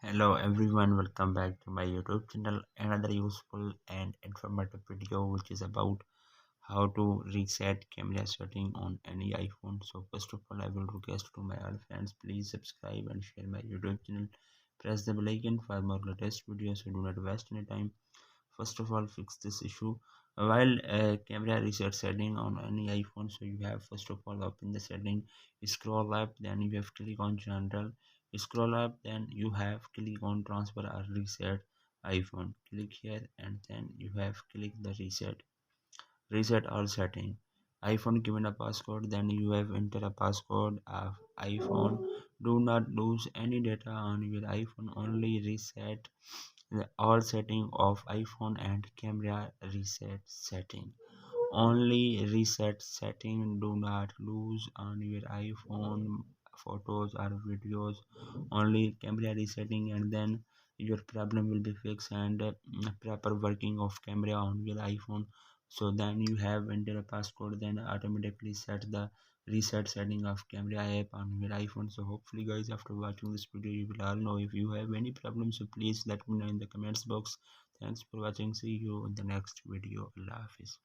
Hello everyone, welcome back to my YouTube channel. Another useful and informative video which is about how to reset camera setting on any iPhone. So first of all, I will request to my all friends, please subscribe and share my YouTube channel. Press the bell icon for more latest videos, so do not waste any time. First of all, fix this issue while camera reset setting on any iPhone. So you have first of all open the setting, scroll up, then you have click on general, scroll up, then you have click on transfer or reset iPhone, click here, and then you have click the reset all setting. iPhone given a passcode, then you have enter a passcode of iPhone. Do not lose any data on your iPhone, only reset the all setting of iPhone and camera reset setting. Only reset setting, do not lose on your iPhone photos or videos. Only camera resetting, and then your problem will be fixed, and proper working of camera on your iPhone. So then you have enter a passcode, then automatically set the reset setting of camera app on your iPhone. So hopefully guys, after watching this video you will all know. If you have any problem, so please let me know in the comments box. Thanks for watching, see you in the next video. Allah Hafiz.